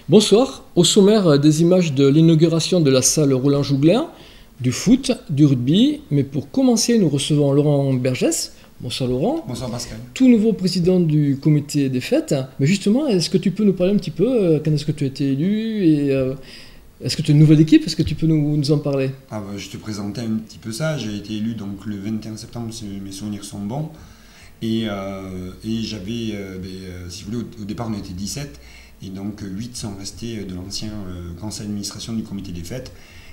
Bonsoir, au sommaire des images de l'inauguration de la salle Roland-Jouglin, du foot, du rugby, mais pour commencer nous recevons Laurent Bergès. Bonsoir Laurent. Bonsoir Pascal. Tout nouveau président du comité des fêtes. Mais justement, est-ce que tu peux nous parler un petit peu, quand est-ce que tu as été élu et est-ce que tu as une nouvelle équipe? Est-ce que tu peux nous en parler? Je te présentais un petit peu ça. J'ai été élu donc le 21 septembre, si mes souvenirs sont bons. Et j'avais, si vous voulez, au départ on était 17. Et donc 8 sont restés de l'ancien conseil d'administration du comité des fêtes.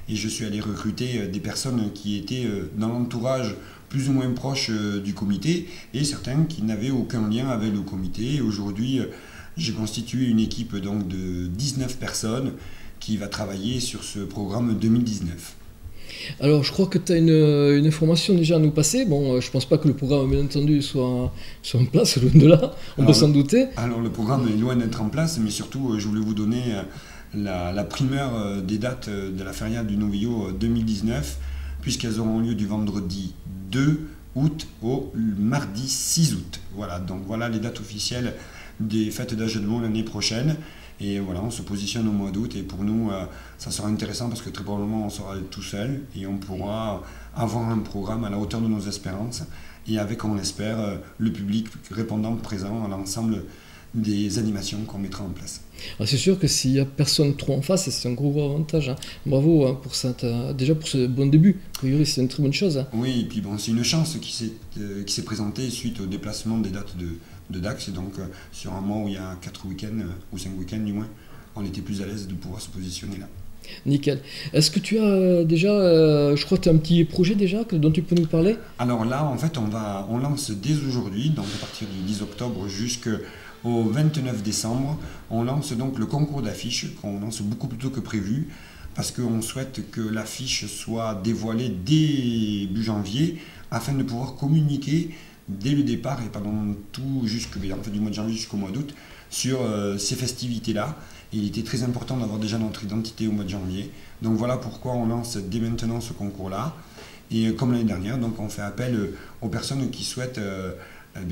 Et je suis allé recruter des personnes qui étaient dans l'entourage plus ou moins proche du comité et certains qui n'avaient aucun lien avec le comité. Aujourd'hui, j'ai constitué une équipe donc, de 19 personnes qui va travailler sur ce programme 2019. Alors, je crois que tu as une information déjà à nous passer. Bon, je ne pense pas que le programme, bien entendu, soit en place, loin de là. On peut s'en douter. Alors, le programme est loin d'être en place, mais surtout, je voulais vous donner la primeur des dates de la Feria du Novillo 2019, puisqu'elles auront lieu du vendredi 2 août au mardi 6 août. Voilà, donc voilà les dates officielles des fêtes d'Âge de Meaux l'année prochaine. Et voilà, on se positionne au mois d'août et pour nous, ça sera intéressant parce que très probablement on sera tout seul et on pourra avoir un programme à la hauteur de nos espérances et avec, on l'espère, le public répondant présent à l'ensemble des animations qu'on mettra en place. C'est sûr que s'il n'y a personne trop en face, c'est un gros avantage. Hein. Bravo pour déjà pour ce bon début. A priori, c'est une très bonne chose. Hein. Oui, et puis bon, c'est une chance qui s'est présentée suite au déplacement des dates de Dax. Et donc, sur un mois où il y a 4 week-ends, ou 5 week-ends du moins, on était plus à l'aise de pouvoir se positionner là. Nickel. Est-ce que tu as déjà, je crois que tu as un petit projet déjà dont tu peux nous parler? Alors là, en fait, on lance dès aujourd'hui, donc à partir du 10 octobre jusqu'au 29 décembre, on lance donc le concours d'affiches, qu'on lance beaucoup plus tôt que prévu, parce qu'on souhaite que l'affiche soit dévoilée début janvier, afin de pouvoir communiquer dès le départ et pendant tout du mois de janvier jusqu'au mois d'août sur ces festivités-là. Il était très important d'avoir déjà notre identité au mois de janvier. Donc voilà pourquoi on lance dès maintenant ce concours-là. Et comme l'année dernière, donc on fait appel aux personnes qui souhaitent,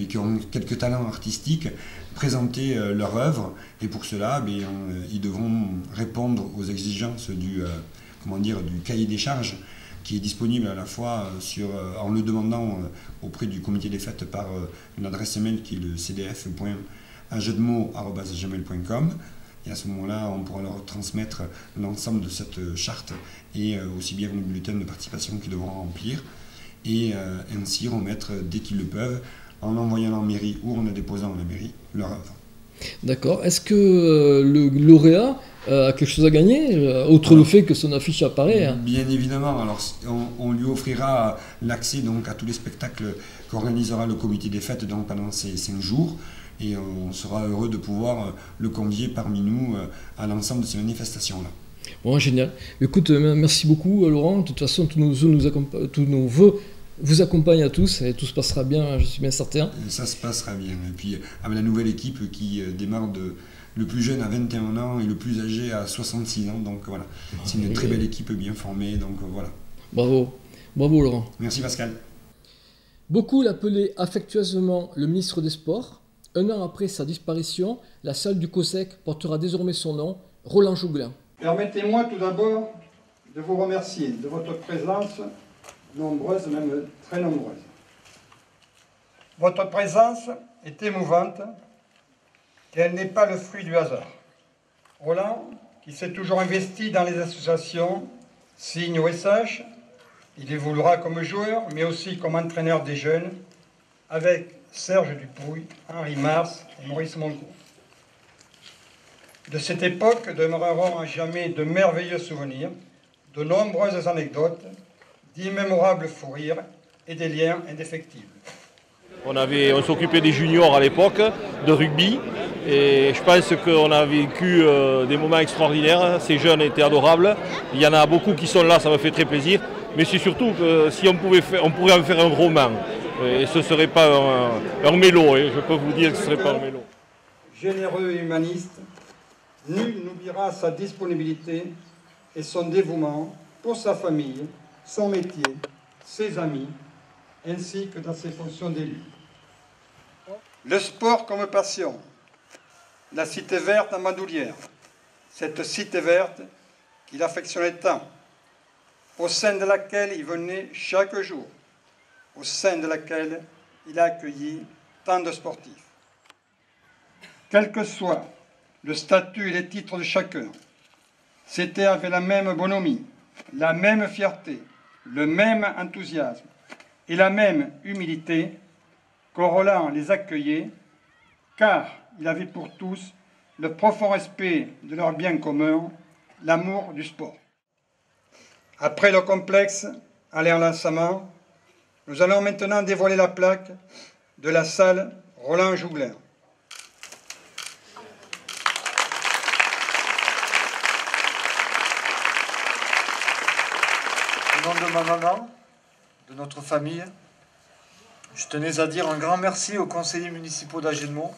qui ont quelques talents artistiques, présenter leur œuvre. Et pour cela, ils devront répondre aux exigences du cahier des charges qui est disponible à la fois en le demandant auprès du comité des fêtes par une adresse email qui est le cdf.ajedemot@gmail.com. Et à ce moment-là, on pourra leur transmettre l'ensemble de cette charte et aussi bien le bulletin de participation qu'ils devront remplir et ainsi remettre dès qu'ils le peuvent en envoyant à la mairie ou en la déposant à la mairie leur œuvre. D'accord. Est-ce que le lauréat a quelque chose à gagner, outre le fait que son affiche apparaît? Hein. Bien évidemment. Alors, on lui offrira l'accès donc, à tous les spectacles qu'organisera le comité des fêtes donc, pendant ces 5 jours. Et on sera heureux de pouvoir le convier parmi nous à l'ensemble de ces manifestations-là. Bon, génial. Écoute, merci beaucoup Laurent. De toute façon, tous nos vœux vous accompagnent à tous et tout se passera bien, je suis bien certain. Et ça se passera bien. Et puis, avec la nouvelle équipe qui démarre le plus jeune à 21 ans et le plus âgé à 66 ans. Donc voilà, c'est une très belle équipe bien formée. Donc voilà. Bravo. Bravo Laurent. Merci Pascal. Beaucoup l'appelaient affectueusement le ministre des Sports. Un an après sa disparition, la salle du COSEC portera désormais son nom, Roland-Jouglin. Permettez-moi tout d'abord de vous remercier de votre présence, nombreuse, même très nombreuse. Votre présence est émouvante et elle n'est pas le fruit du hasard. Roland, qui s'est toujours investi dans les associations, signe OSH, il évoluera comme joueur, mais aussi comme entraîneur des jeunes, avec Serge Dupouille, Henri Mars et Maurice Moncourt. De cette époque demeureront à jamais de merveilleux souvenirs, de nombreuses anecdotes, d'immémorables fous rires et des liens indéfectibles. On s'occupait des juniors à l'époque, de rugby, et je pense qu'on a vécu des moments extraordinaires. Ces jeunes étaient adorables. Il y en a beaucoup qui sont là, ça me fait très plaisir. Mais c'est surtout que si on pourrait en faire un roman. Et ce ne serait pas un mélo, et je peux vous dire que ce ne serait pas un mélo. Généreux et humaniste, nul n'oubliera sa disponibilité et son dévouement pour sa famille, son métier, ses amis, ainsi que dans ses fonctions d'élu. Le sport comme passion, la cité verte à Mandoulière, cette cité verte qu'il affectionnait tant, au sein de laquelle il venait chaque jour, au sein de laquelle il a accueilli tant de sportifs. Quel que soit le statut et les titres de chacun, c'était avec la même bonhomie, la même fierté, le même enthousiasme et la même humilité que Roland les accueillait, car il avait pour tous le profond respect de leur bien commun, l'amour du sport. Après le complexe aller en lancement, nous allons maintenant dévoiler la plaque de la salle Roland Jougler. Au nom de ma maman, de notre famille, je tenais à dire un grand merci aux conseillers municipaux d'Agenmont,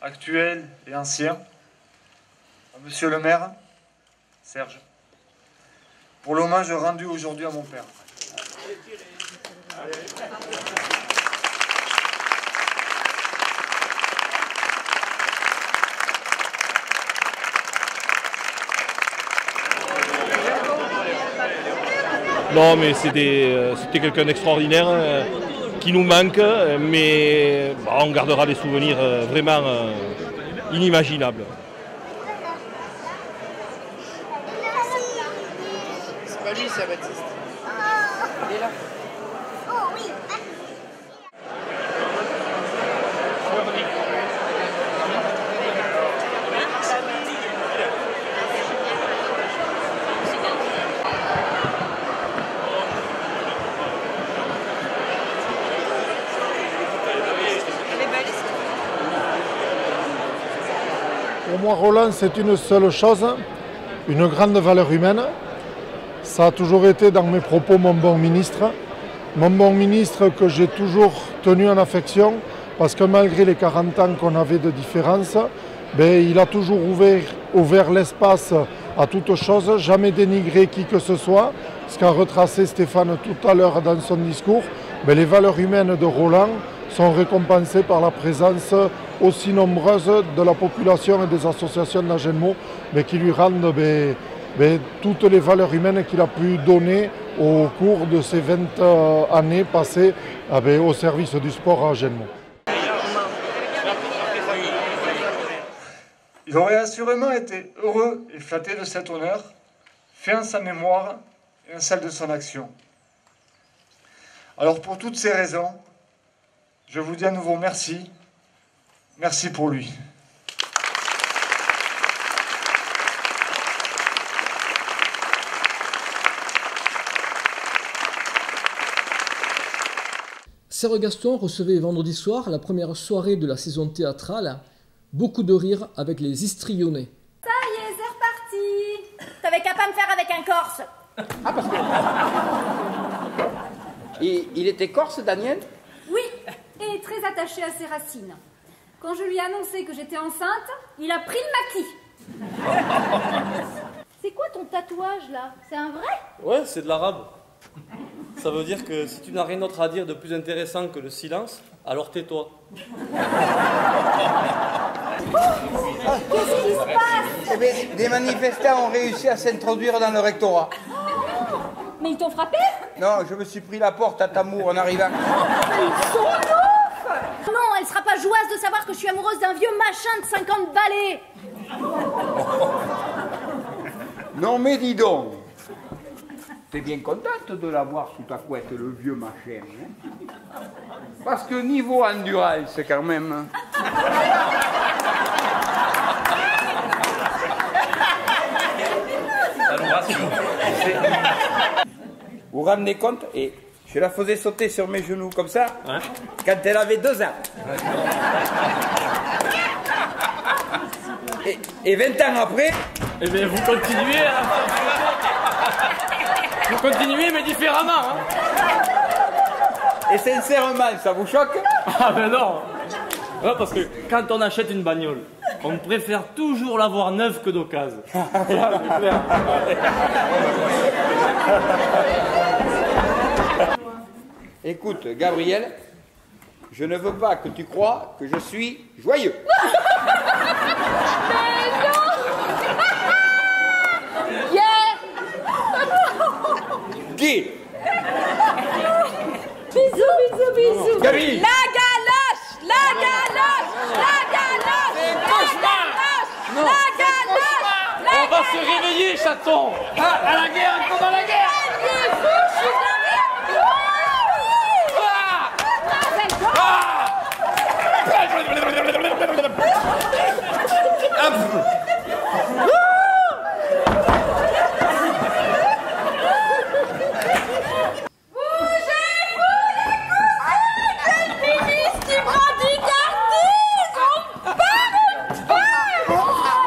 actuels et anciens, à monsieur le maire, Serge, pour l'hommage rendu aujourd'hui à mon père. Non, mais c'était quelqu'un d'extraordinaire qui nous manque, mais on gardera des souvenirs vraiment inimaginables. C'est pas lui, c'est Baptiste. Il est là. Oh oui. Pour moi, Roland, c'est une seule chose, une grande valeur humaine. Ça a toujours été dans mes propos mon bon ministre. Mon bon ministre que j'ai toujours tenu en affection, parce que malgré les 40 ans qu'on avait de différence, il a toujours ouvert l'espace à toute chose, jamais dénigré qui que ce soit. Ce qu'a retracé Stéphane tout à l'heure dans son discours, les valeurs humaines de Roland sont récompensées par la présence aussi nombreuse de la population et des associations d'Agenmont, qui lui rendent toutes les valeurs humaines qu'il a pu donner au cours de ces 20 années passées au service du sport à Agenmont. Il aurait assurément été heureux et flatté de cet honneur, fait en sa mémoire et en celle de son action. Alors pour toutes ces raisons, je vous dis à nouveau merci. Merci pour lui. Serre Gaston recevait vendredi soir la première soirée de la saison théâtrale. Beaucoup de rires avec les histrionnés. Ça y est, c'est reparti. T'avais qu'à pas me faire avec un Corse. Ah, parce que... Il était corse, Daniel? Oui, et très attaché à ses racines. Quand je lui ai annoncé que j'étais enceinte, il a pris le maquis. C'est quoi ton tatouage là? C'est un vrai? Ouais, c'est de l'arabe. Ça veut dire que si tu n'as rien d'autre à dire de plus intéressant que le silence, alors tais-toi. Qu'est-ce qui se passe? Eh bien, des manifestants ont réussi à s'introduire dans le rectorat. Mais ils t'ont frappé? Non, je me suis pris la porte à Tamour en arrivant. Ils sont ouf! Non, elle sera pas jouasse de savoir que je suis amoureuse d'un vieux machin de 50 balais. Non, mais dis donc. T'es bien contente de l'avoir sous ta couette, le vieux machin, hein? Parce que niveau endurance, quand même... Vous vous rendez compte? Et je la faisais sauter sur mes genoux comme ça, hein, quand elle avait 2 ans. Et 20 ans après... Eh bien, vous continuez, hein. Vous continuez, mais différemment, hein. Et sincèrement, ça vous choque? Ah ben non. Ouais, parce que quand on achète une bagnole, on préfère toujours l'avoir neuve que d'occasion. Écoute, Gabriel, je ne veux pas que tu crois que je suis joyeux. Mais non! non. On va se réveiller, chaton. Ah, à la guerre, comme à la guerre.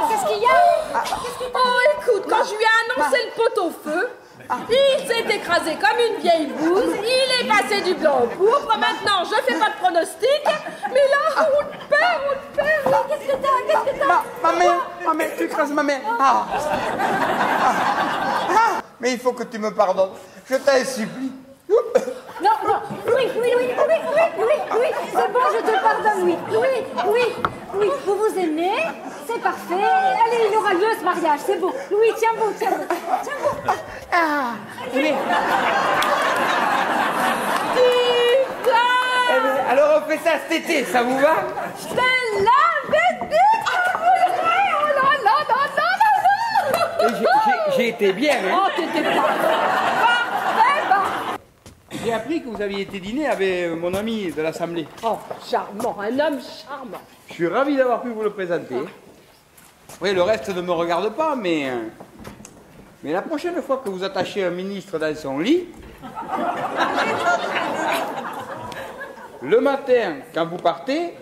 Qu'est-ce qu'il y a? Oh, écoute, quand je lui ai annoncé le pot-au-feu, il s'est écrasé comme une vieille bouse, il est passé du blanc au pourpre, maintenant je fais pas de pronostic, mais là, on le perd. Qu'est-ce que t'as? Ma mère, tu écrases ma mère. Mais il faut que tu me pardonnes. Je t'en supplie. Non, Louis, c'est bon, je te pardonne, Louis, vous vous aimez, c'est parfait, allez, il aura lieu ce mariage, c'est beau, Louis, tiens bon. Oui. Alors on fait ça cet été, ça vous va? Je te l'avais dit. Oh là là. J'ai été bien, hein? Oh, t'étais parfait. J'ai appris que vous aviez été dîner avec mon ami de l'Assemblée. Oh, charmant, un homme charmant. Je suis ravi d'avoir pu vous le présenter. Oui, le reste ne me regarde pas, mais la prochaine fois que vous attachez un ministre dans son lit, le matin, quand vous partez,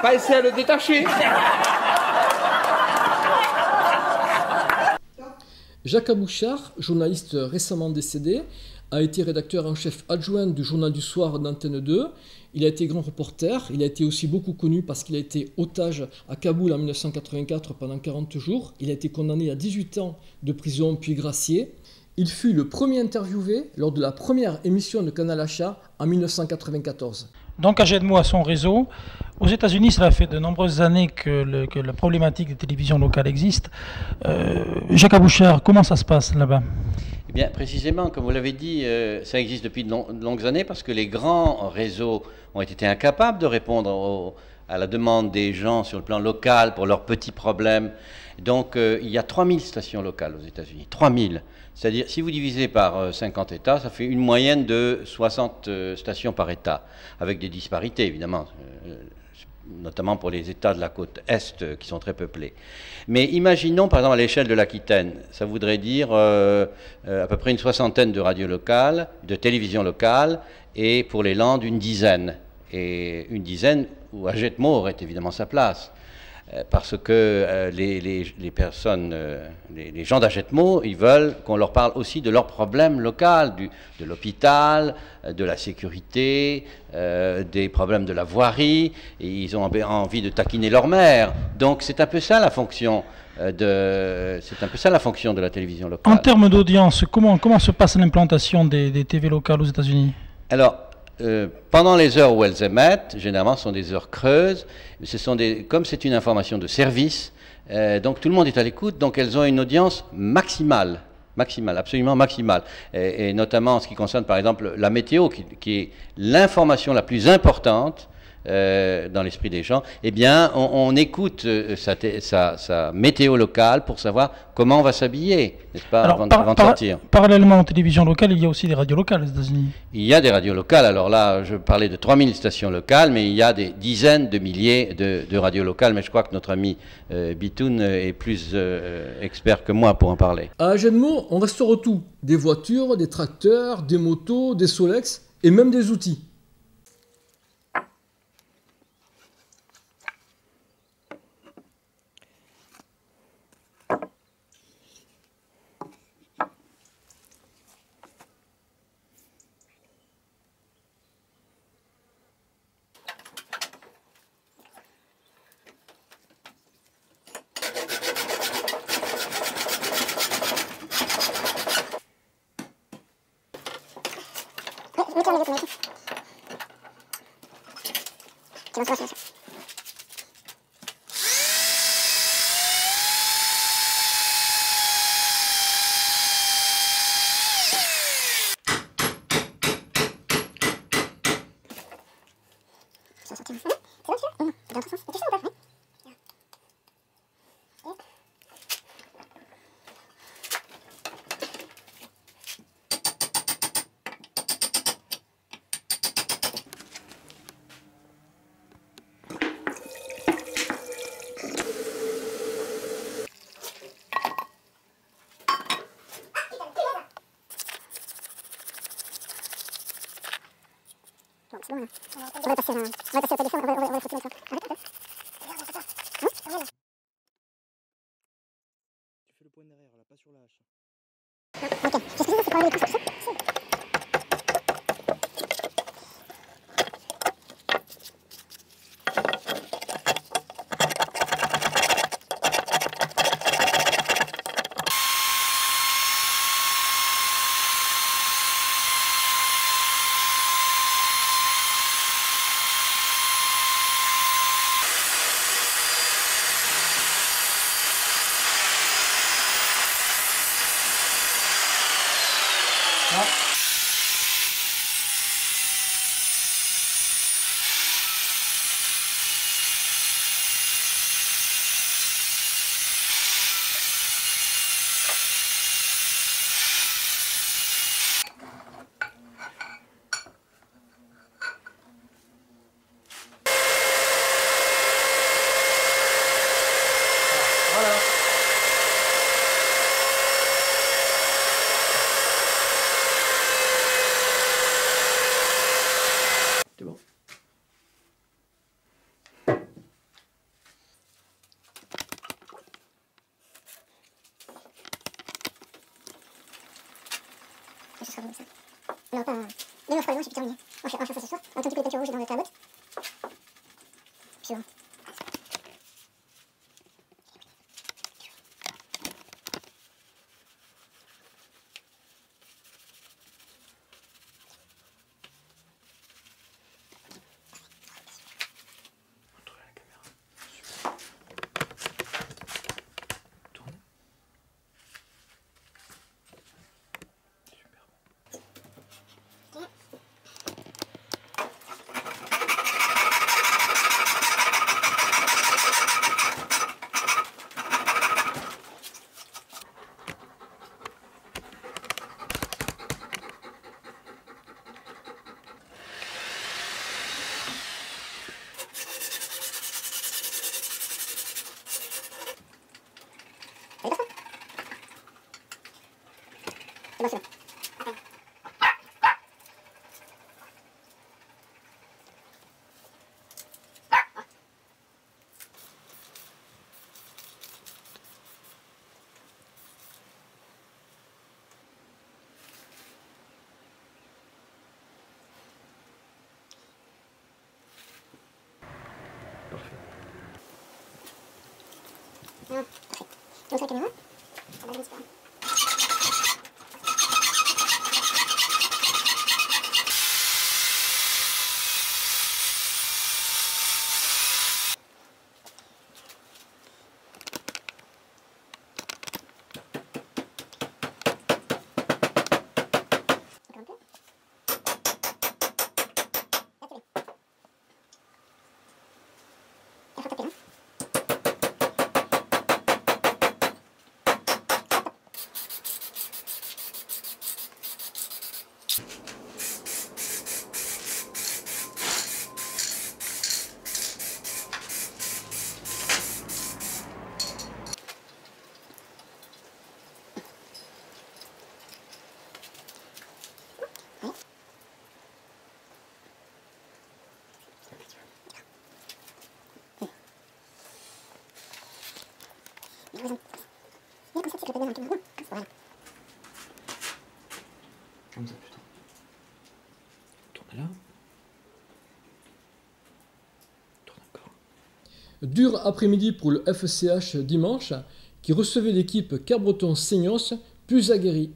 pensez à le détacher. Jacques Abouchard, journaliste récemment décédé, a été rédacteur en chef adjoint du Journal du Soir d'Antenne 2. Il a été grand reporter. Il a été aussi beaucoup connu parce qu'il a été otage à Kaboul en 1984 pendant 40 jours. Il a été condamné à 18 ans de prison puis gracié. Il fut le premier interviewé lors de la première émission de Canal Achat en 1994. Donc Ajedmo a son réseau. Aux États-Unis, cela fait de nombreuses années que la problématique des télévisions locales existe. Jacques Abouchard, comment ça se passe là-bas? Eh bien, précisément, comme vous l'avez dit, ça existe depuis de longues années parce que les grands réseaux ont été incapables de répondre à la demande des gens sur le plan local pour leurs petits problèmes. Donc, il y a 3000 stations locales aux États-Unis. 3000. C'est-à-dire, si vous divisez par 50 États, ça fait une moyenne de 60 stations par État, avec des disparités, évidemment, notamment pour les États de la côte Est qui sont très peuplés. Mais imaginons, par exemple, à l'échelle de l'Aquitaine, ça voudrait dire à peu près une soixantaine de radios locales, de télévisions locales, et pour les Landes, une dizaine. Et une dizaine où Ajedmo aurait évidemment sa place. Parce que les personnes, les gens d'Ajedmo, ils veulent qu'on leur parle aussi de leurs problèmes locaux, de l'hôpital, de la sécurité, des problèmes de la voirie, et ils ont envie de taquiner leur mère. Donc c'est un peu ça la fonction de la télévision locale. En termes d'audience, comment se passe l'implantation des TV locales aux États-Unis? Alors, pendant les heures où elles émettent, généralement ce sont des heures creuses, comme c'est une information de service, donc tout le monde est à l'écoute, donc elles ont une audience maximale, absolument maximale, et notamment en ce qui concerne par exemple la météo, qui est l'information la plus importante dans l'esprit des gens. Eh bien, on écoute sa météo locale pour savoir comment on va s'habiller, n'est-ce pas, avant de sortir. Parallèlement aux télévisions locales, il y a aussi des radios locales aux États-Unis. Il y a des radios locales. Alors là, je parlais de 3000 stations locales, mais il y a des dizaines de milliers de radios locales. Mais je crois que notre ami Bitoun est plus expert que moi pour en parler. À Ajedmo, on restaure tout. Des voitures, des tracteurs, des motos, des Solex et même des outils. On va passer au téléphone, on va foutre ça. Tu fais le point derrière, là, pas sur la hache. Ok, qu'est-ce que c'est pour aller les courses? Ce sera bon ça. Alors pas... Même un froid et moi, j'ai plus terminé. On va faire ça ce soir. Un petit peu de peinture rouge dans le tableau. Puis voilà. C'est bon, c'est bon. Ah, parfait. Donc ça, la caméra. Ça va, je ne sais pas. Comme ça, tu peux bien un peu marron. Voilà. Comme ça, putain. Tournez là. Tournez encore. Dur après-midi pour le FCH dimanche, qui recevait l'équipe Cabreton-Seignos, plus aguerrie.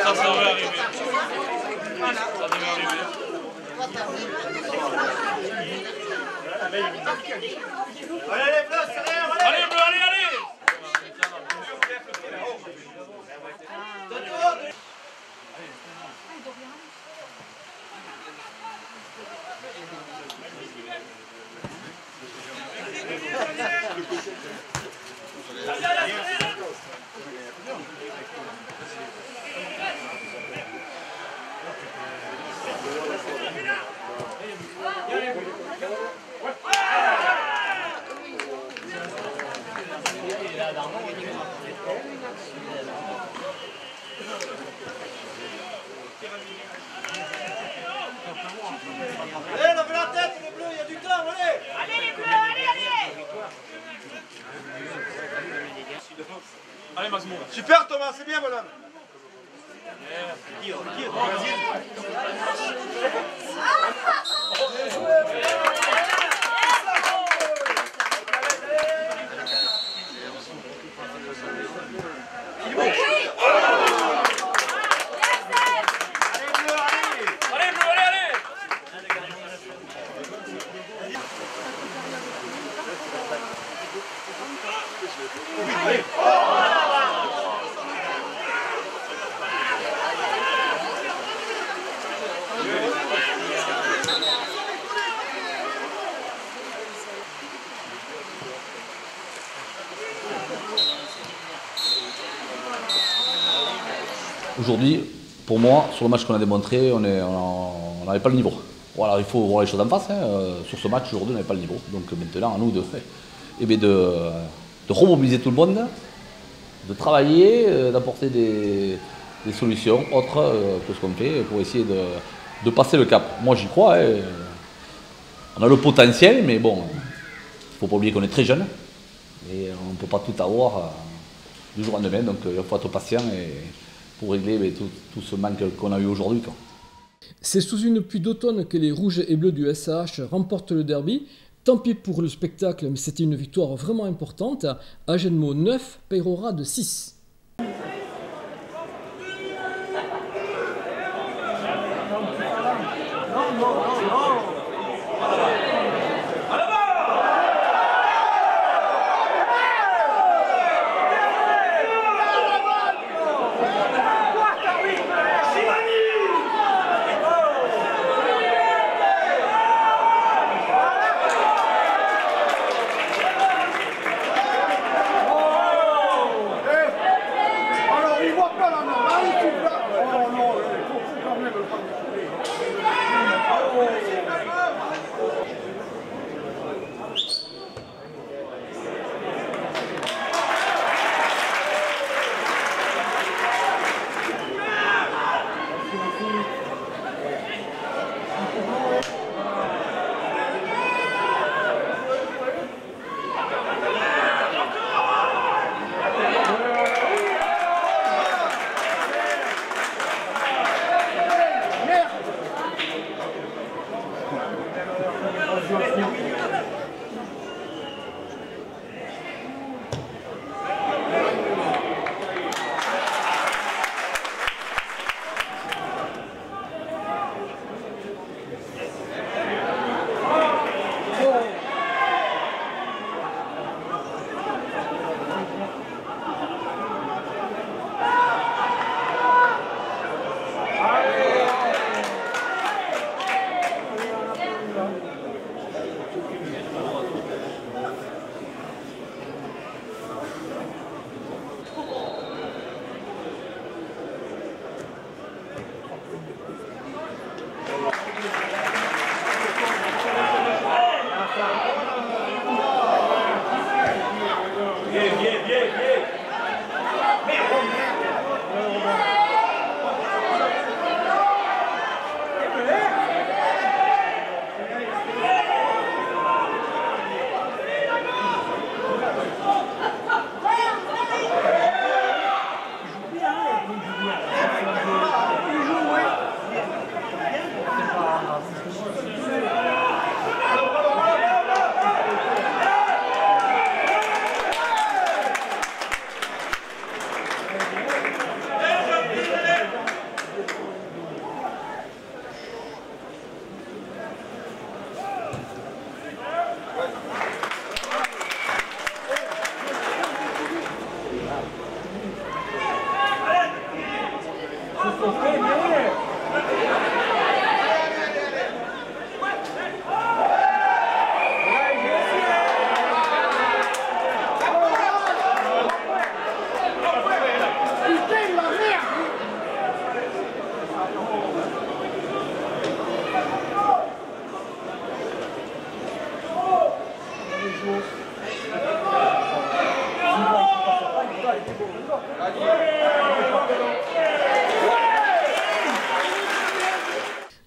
Ça devrait arriver. Ça devrait arriver. Allez les bleus, derrière, allez! Allez bleus, allez, allez! Allez, levez la tête, les bleus, il y a du temps, allez! Allez, les bleus, allez, allez! Allez, Masmo. Super, Thomas, c'est bien, voilà. Aujourd'hui, pour moi, sur le match qu'on a démontré, on n'avait pas le niveau. Voilà, il faut voir les choses en face. Sur ce match, aujourd'hui, on n'avait pas le niveau. Donc maintenant, à nous de remobiliser tout le monde, de travailler, d'apporter des solutions autres que ce qu'on fait pour essayer de passer le cap. Moi, j'y crois. On a le potentiel, mais bon, il ne faut pas oublier qu'on est très jeune. Et on ne peut pas tout avoir du jour au lendemain. Donc il faut être patient pour régler tout ce manque qu'on a eu aujourd'hui. C'est sous une pluie d'automne que les rouges et bleus du SAH remportent le derby. Tant pis pour le spectacle, mais c'était une victoire vraiment importante. Agenmo 9, Peyrora de 6.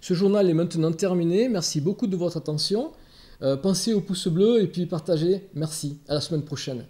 Ce journal est maintenant terminé. Merci beaucoup de votre attention. Pensez au pouce bleu et puis partagez. Merci. À la semaine prochaine.